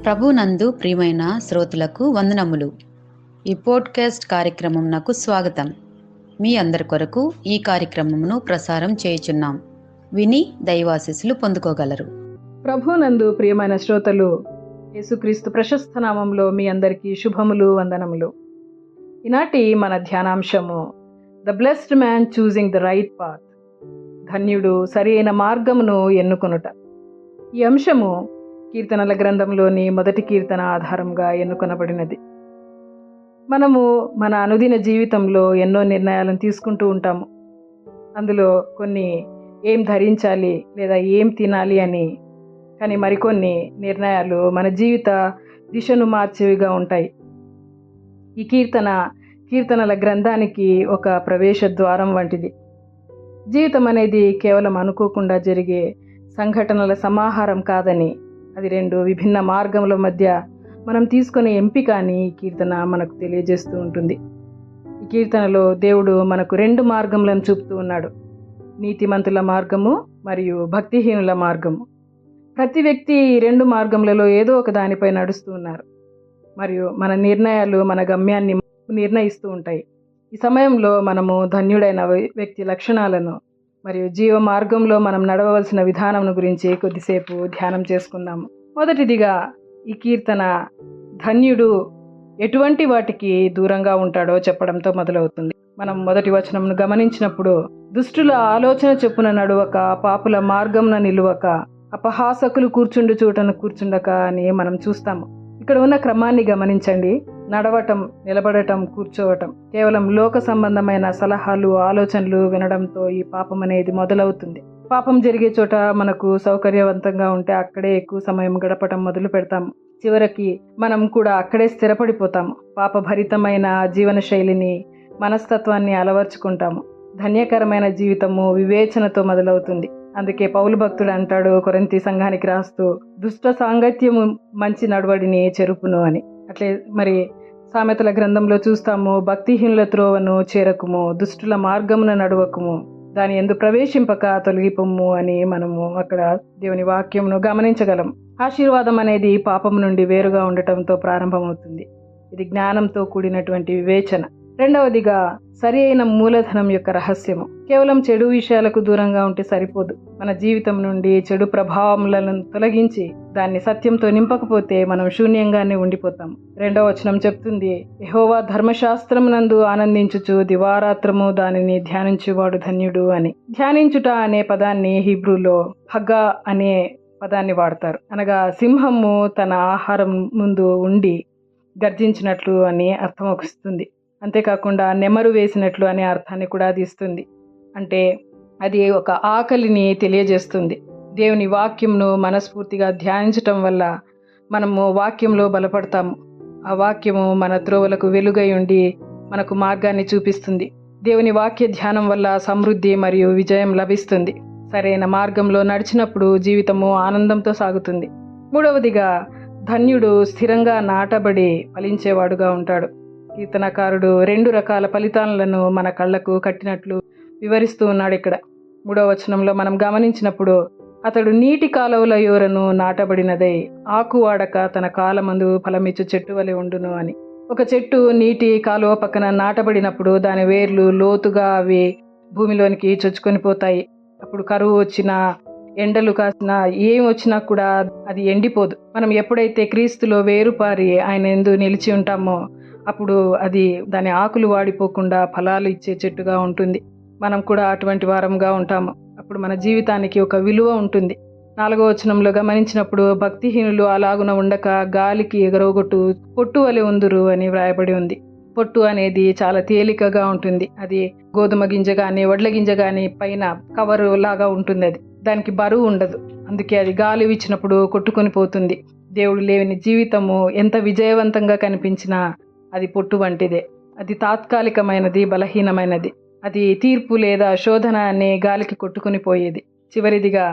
ప్రభునందు ప్రియమైన శ్రోతలకు వందనములు. ఈ పోడ్కాస్ట్ కార్యక్రమం నాకు స్వాగతం. మీ అందరి కొరకు ఈ కార్యక్రమమును ప్రసారం చేయుచున్నాం. విని దైవాశీస్సులు పొందుకోగలరు. ప్రభునందు ప్రియమైన శ్రోతలు, యేసుక్రీస్తు ప్రశస్త నామంలో మీ అందరికీ శుభములు, వందనములు. ఈనాటి మన ధ్యానాంశము the blessed man choosing the right path. ధన్యుడు సరైన మార్గమును ఎన్నుకొనుట. ఈ అంశము కీర్తనల గ్రంథంలోని మొదటి కీర్తన ఆధారంగా ఎన్నుకొనబడినది. మనము మన అనుదిన జీవితంలో ఎన్నో నిర్ణయాలను తీసుకుంటూ ఉంటాము. అందులో కొన్ని ఏం ధరించాలి లేదా ఏం తినాలి అని, కానీ మరికొన్ని నిర్ణయాలు మన జీవిత దిశను మార్చేవిగా ఉంటాయి. ఈ కీర్తనల గ్రంథానికి ఒక ప్రవేశ ద్వారం వంటిది. జీవితం అనేది కేవలం అనుకోకుండా జరిగే సంఘటనల సమాహారం కాదని, అది రెండు విభిన్న మార్గముల మధ్య మనం తీసుకునే ఎంపిక అని ఈ కీర్తన మనకు తెలియజేస్తూ ఉంటుంది. ఈ కీర్తనలో దేవుడు మనకు రెండు మార్గములను చూపుతూ ఉన్నాడు: నీతిమంతుల మార్గము మరియు భక్తిహీనుల మార్గము. ప్రతి వ్యక్తి ఈ రెండు మార్గములలో ఏదో ఒక దానిపై నడుస్తూ ఉన్నారు మరియు మన నిర్ణయాలు మన గమ్యాన్ని నిర్ణయిస్తూ ఉంటాయి. ఈ సమయంలో మనము ధన్యుడైన వ్యక్తి లక్షణాలను మరియు జీవ మార్గంలో మనం నడవవలసిన విధానం గురించి కొద్దిసేపు ధ్యానం చేసుకుందాము. మొదటిదిగా ఈ కీర్తన ధన్యుడు ఎటువంటి వాటికి దూరంగా ఉంటాడో చెప్పడంతో మొదలవుతుంది. మనం మొదటి వచనంను గమనించినప్పుడు, దుష్టుల ఆలోచన చొప్పున నడువక, పాపుల మార్గంన నిలువక, అపహాసకులు కూర్చుండు చోటను కూర్చుండక అని మనం చూస్తాము. ఇక్కడ ఉన్న క్రమాన్ని గమనించండి. నడవటం, నిలబడటం, కూర్చోవటం కేవలం లోక సంబంధమైన సలహాలు, ఆలోచనలు వినడంతో ఈ పాపం అనేది మొదలవుతుంది. పాపం జరిగే చోట మనకు సౌకర్యవంతంగా ఉంటే అక్కడే ఎక్కువ సమయం గడపటం మొదలు పెడతాము. చివరికి మనం కూడా అక్కడే స్థిరపడిపోతాము. పాపభరితమైన జీవన శైలిని, మనస్తత్వాన్ని అలవర్చుకుంటాము. ధన్యకరమైన జీవితము వివేచనతో మొదలవుతుంది. అందుకే పౌలు భక్తుడు అంటాడు కొరింథీ సంఘానికి రాస్తూ, దుష్ట సాంగత్యము మంచి నడవడిని చెరుపును అని. అట్లే మరి సామెతల గ్రంథంలో చూస్తాము, భక్తిహీనుల త్రోవను చేరకుము, దుష్టుల మార్గమున నడవకుము, దాని యందు ప్రవేశింపక తొలగిపోము అని మనము అక్కడ దేవుని వాక్యమును గమనించగలం. ఆశీర్వాదం అనేది పాపం నుండి వేరుగా ఉండటంతో ప్రారంభమవుతుంది. ఇది జ్ఞానంతో కూడినటువంటి వివేచన. రెండవదిగా సరి అయిన మూలధనం యొక్క రహస్యము. కేవలం చెడు విషయాలకు దూరంగా ఉంటే సరిపోదు. మన జీవితం నుండి చెడు ప్రభావములను తొలగించి దాన్ని సత్యంతో నింపకపోతే మనం శూన్యంగానే ఉండిపోతాం. 2వ వచనం చెప్తుంది, యెహోవా ధర్మశాస్త్రమునందు ఆనందించుచు దివారాత్రము దానిని ధ్యానించువాడు ధన్యుడు అని. ధ్యానించుట అనే పదాన్ని హీబ్రూలో హగ్గా అనే పదాన్ని వాడతారు. అనగా సింహము తన ఆహారం ముందు ఉండి గర్జించినట్లు అని అర్థం వస్తుంది. అంతేకాకుండా నెమరు వేసినట్లు అనే అర్థాన్ని కూడా అది ఇస్తుంది. అంటే అది ఒక ఆకలిని తెలియజేస్తుంది. దేవుని వాక్యంను మనస్ఫూర్తిగా ధ్యానించటం వల్ల మనము వాక్యంలో బలపడతాము. ఆ వాక్యము మన త్రోవలకు వెలుగై ఉండి మనకు మార్గాన్ని చూపిస్తుంది. దేవుని వాక్య ధ్యానం వల్ల సమృద్ధి మరియు విజయం లభిస్తుంది. సరైన మార్గంలో నడిచినప్పుడు జీవితము ఆనందంతో సాగుతుంది. మూడవదిగా ధన్యుడు స్థిరంగా నాటబడి ఫలించేవాడుగా ఉంటాడు. కీర్తనకారుడు 2 రకాల ఫలితాలను మన కళ్ళకు కట్టినట్లు వివరిస్తూ ఉన్నాడు. ఇక్కడ 3వ వచనంలో మనం గమనించినప్పుడు, అతడు నీటి కాలువల యోరను నాటబడినదై ఆకు వాడక తన కాలమందు ఫలమిచ్చు చెట్టు వలె ఉండును అని. ఒక చెట్టు నీటి కాలువ పక్కన నాటబడినప్పుడు దాని వేర్లు లోతుగా అవి భూమిలోనికి చొచ్చుకొని పోతాయి. అప్పుడు కరువు వచ్చినా, ఎండలు కాసినా, ఏం వచ్చినా కూడా అది ఎండిపోదు. మనం ఎప్పుడైతే క్రీస్తులో వేరుపారి ఆయన యందు నిలిచి ఉంటామో అప్పుడు అది దాని ఆకులు వాడిపోకుండా ఫలాలు ఇచ్చే చెట్టుగా ఉంటుంది. మనం కూడా అటువంటి వారంగా ఉంటాము. అప్పుడు మన జీవితానికి ఒక విలువ ఉంటుంది. 4వ వచనంలో గమనించినప్పుడు, భక్తిహీనులు అలాగున ఉండక గాలికి ఎగరగొట్టు పొట్టు వలె ఉందురు అని వ్రాయబడి ఉంది. పొట్టు అనేది చాలా తేలికగా ఉంటుంది. అది గోధుమ గింజ కానీ వడ్ల గింజ కానీ పైన కవరు లాగా ఉంటుంది. అది దానికి బరువు ఉండదు. అందుకే అది గాలి వీచినప్పుడు కొట్టుకొని పోతుంది. దేవుడు లేని జీవితము ఎంత విజయవంతంగా కనిపించినా అది పొట్టు వంటిదే. అది తాత్కాలికమైనది, బలహీనమైనది. అది తీర్పు లేదా శోధన అనే గాలికి కొట్టుకుని పోయేది. చివరిదిగా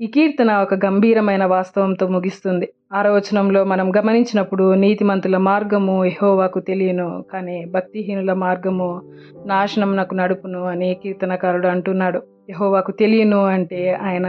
ఈ కీర్తన ఒక గంభీరమైన వాస్తవంతో ముగిస్తుంది. 6వ వచనంలో మనం గమనించినప్పుడు, నీతిమంతుల మార్గము యెహోవాకు తెలియను, కానీ భక్తిహీనుల మార్గము నాశనమునకు నడుపును అని కీర్తనకారుడు అంటున్నాడు. యెహోవాకు తెలియను అంటే ఆయన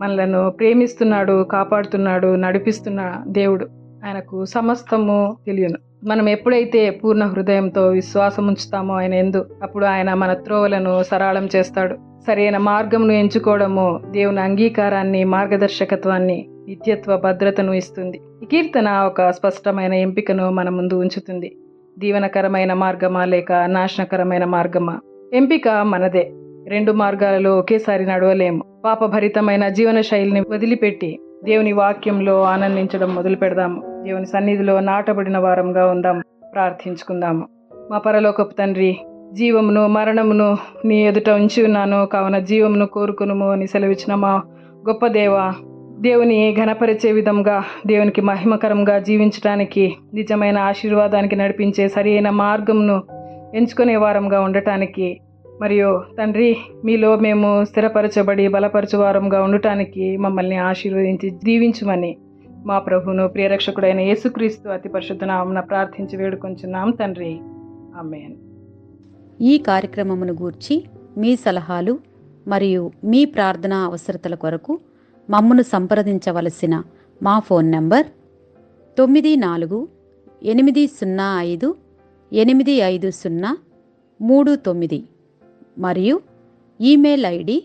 మనలను ప్రేమిస్తున్నాడు, కాపాడుతున్నాడు, నడిపిస్తున్న దేవుడు. ఆయనకు సమస్తము తెలియను. మనం ఎప్పుడైతే పూర్ణ హృదయంతో విశ్వాసం ఉంచుతామో ఆయన యందు, అప్పుడు ఆయన మన త్రోవలను సరళం చేస్తాడు. సరైన మార్గంను ఎంచుకోవడము దేవుని అంగీకారాన్ని, మార్గదర్శకత్వాన్ని, నిత్యత్వ భద్రతను ఇస్తుంది. ఈ కీర్తన ఒక స్పష్టమైన ఎంపికను మన ముందు ఉంచుతుంది. దీవెనకరమైన మార్గమా లేక నాశనకరమైన మార్గమా? ఎంపిక మనదే. రెండు మార్గాలలో ఒకేసారి నడవలేము. పాపభరితమైన జీవన శైలిని వదిలిపెట్టి దేవుని వాక్యంలో ఆనందించడం మొదలు పెడదాము. దేవుని సన్నిధిలో నాటబడిన వారంగా ఉందాం. ప్రార్థించుకుందాము. మా పరలోకపు తండ్రి, జీవమును మరణమును నీ ఎదుట ఉంచి ఉన్నాను, కావున జీవమును కోరుకునుము అని సెలవిచ్చిన మా గొప్ప దేవ, దేవుని ఘనపరిచే విధంగా, దేవునికి మహిమకరంగా జీవించడానికి, నిజమైన ఆశీర్వాదానికి నడిపించే సరైన మార్గంను ఎంచుకునే వారంగా ఉండటానికి, మరియు తండ్రి మీలో మేము స్థిరపరచబడి బలపరచు వారంగా ఉండటానికి మమ్మల్ని ఆశీర్వదించి దీవించుమని మా ప్రభువును ప్రియరక్షకుడైన యేసుక్రీస్తు అతి పరిశుద్ధ నామమున ప్రార్థించి వేడుకొంచున్నాం తండ్రి. ఆమేన్. ఈ కార్యక్రమమును గూర్చి మీ సలహాలు మరియు మీ ప్రార్థనా అవసరతల కొరకు మమ్మను సంప్రదించవలసిన మా ఫోన్ నంబర్ 9480585039 మరియు ఈమెయిల్ ఐడి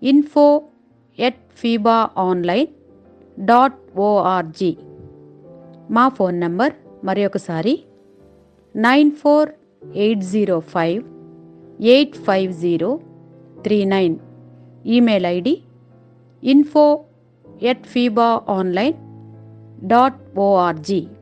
info@fibaonline.org. మా ఫోన్ నంబర్ మరొకసారి 9480585039. Email ID info@fibaonline.org.